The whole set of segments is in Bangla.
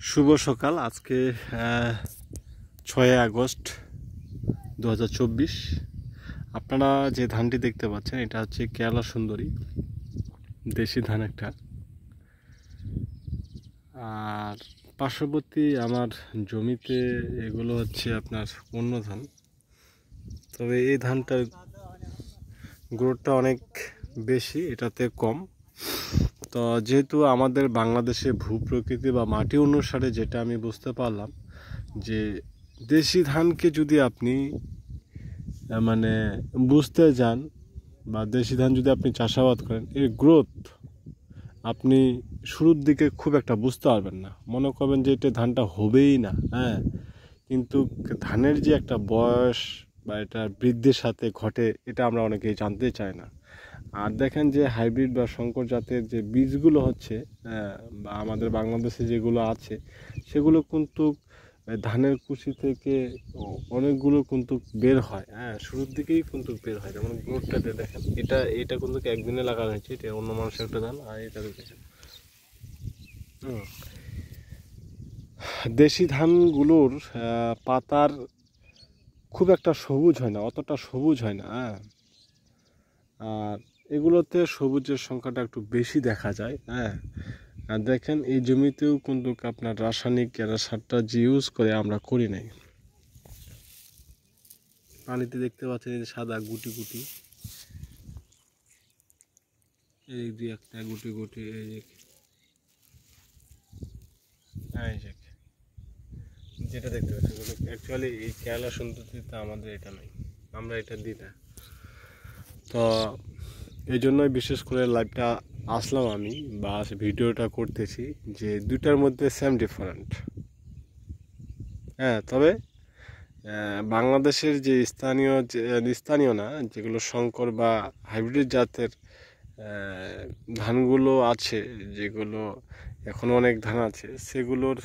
শুভ সকাল। আজকে 6 আগস্ট 2024। আপনারা যে ধানটি দেখতে পাচ্ছেন এটা হচ্ছে কেরালা সুন্দরী, দেশি ধান একটা। আর পার্শ্ববর্তী আমার জমিতে এগুলো হচ্ছে আপনার অন্য ধান, তবে এই ধানটার গ্রোথটা অনেক বেশি, এটাতে কম। তো যেহেতু আমাদের বাংলাদেশে ভূপ্রকৃতি বা মাটি অনুসারে যেটা আমি বুঝতে পারলাম যে দেশি ধানকে যদি আপনি মানে বুঝতে যান বা দেশি ধান যদি আপনি চাষাবাদ করেন, এর গ্রোথ আপনি শুরুর দিকে খুব একটা বুঝতে পারবেন না, মনে করবেন যে এটা ধানটা হবেই না। কিন্তু ধানের যে একটা বয়স বা এটা বৃদ্ধির সাথে ঘটে, এটা আমরা অনেকেই জানতে চাই না। আর দেখেন যে হাইব্রিড বা শঙ্কর জাতের যে বীজগুলো হচ্ছে বা আমাদের বাংলাদেশে যেগুলো আছে, সেগুলো কিন্তু ধানের কুশি থেকে অনেকগুলো কিন্তু বের হয়। শুরুর দিকেই কিন্তু বের হয়, যেমন গ্রোথটাতে দেখেন, এটা কিন্তু একদিনে লাগানো হয়েছে, এটা অন্য মানুষের একটা ধান। আর এটা দেখেন, দেশি ধানগুলোর পাতার খুব একটা সবুজ হয় না, অতটা সবুজ হয় না। আর এগুলোতে সবুজের সংখ্যাটা একটু বেশি দেখা যায়। আর দেখেন এই জমিতেও কিন্তু আপনার রাসায়নিক সারটা যে ইউজ করে আমরা করি নাই। পানিতে দেখতে পাচ্ছেন এই সাদা গুটি গুটি, এই দুই একটা গুটি গুটি, যেটা দেখতে পাচ্ছেন অ্যাকচুয়ালি এই কেরালা সুন্দরীতে আমাদের এটা নাই, আমরা এটা দিই না। তো এই জন্যই বিশেষ করে লাইভটা আসলাম আমি, বা ভিডিওটা করতেছি, যে দুইটার মধ্যে সেম ডিফারেন্ট। তবে বাংলাদেশের যে স্থানীয় না, যেগুলো শঙ্কর বা হাইব্রিড জাতের ধানগুলো আছে, যেগুলো এখনও অনেক ধান আছে, সেগুলোর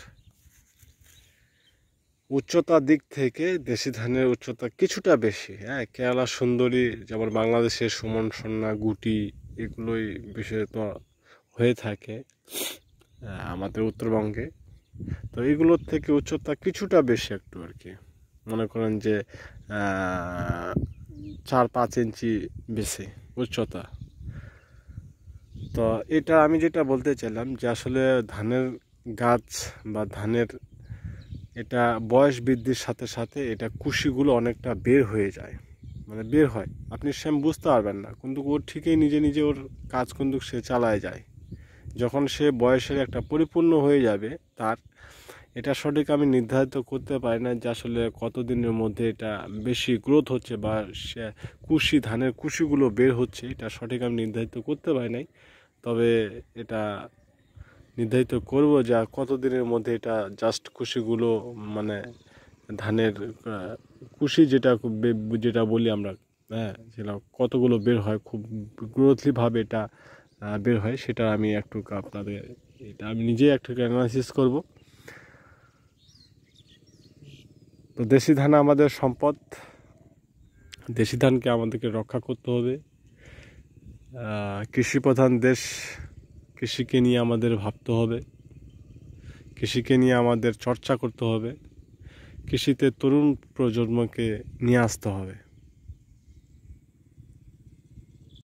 উচ্চতার দিক থেকে দেশি ধানের উচ্চতা কিছুটা বেশি। কেরালা সুন্দরী যেমন বাংলাদেশের সুমন সন্না গুটি, এগুলোই বিশেষত হয়ে থাকে আমাদের উত্তরবঙ্গে। তো এগুলোর থেকে উচ্চতা কিছুটা বেশি একটু আর কি, মনে করেন যে 4-5 ইঞ্চি বেশি উচ্চতা। তো এটা আমি যেটা বলতে চাইলাম যে আসলে ধানের গাছ বা ধানের এটা বয়স বৃদ্ধির সাথে সাথে এটা কুশিগুলো অনেকটা বের হয়ে যায়, মানে বের হয়, আপনি সেম বুঝতে পারবেন না, কিন্তু ওর ঠিকই নিজে নিজে ওর কাজ কিন্তু সে চালায় যায়। যখন সে বয়সের একটা পরিপূর্ণ হয়ে যাবে, তার এটা সঠিক আমি নির্ধারিত করতে পারি না যে আসলে কতদিনের মধ্যে এটা বেশি গ্রোথ হচ্ছে বা সে ধানের কুশিগুলো বের হচ্ছে, এটা সঠিক আমি নির্ধারিত করতে পারি নাই। তবে এটা নির্ধারিত করব যে কতদিনের মধ্যে এটা জাস্ট কুশিগুলো, মানে ধানের কুশি যেটা বলি আমরা, সেটা কতগুলো বের হয়, খুব গ্রোথলিভাবে এটা বের হয়, সেটা আমি একটু আপনাদের, এটা আমি নিজেই একটু অ্যানালাইসিস করব। তো দেশি ধান আমাদের সম্পদ, দেশি ধানকে আমাদেরকে রক্ষা করতে হবে। কৃষি প্রধান দেশ, কৃষিকে নিয়ে আমাদের ভাবতে হবে, কৃষিকে নিয়ে আমাদের চর্চা করতে হবে, কৃষিতে তরুণ প্রজন্মকে নিয়ে আসতে হবে।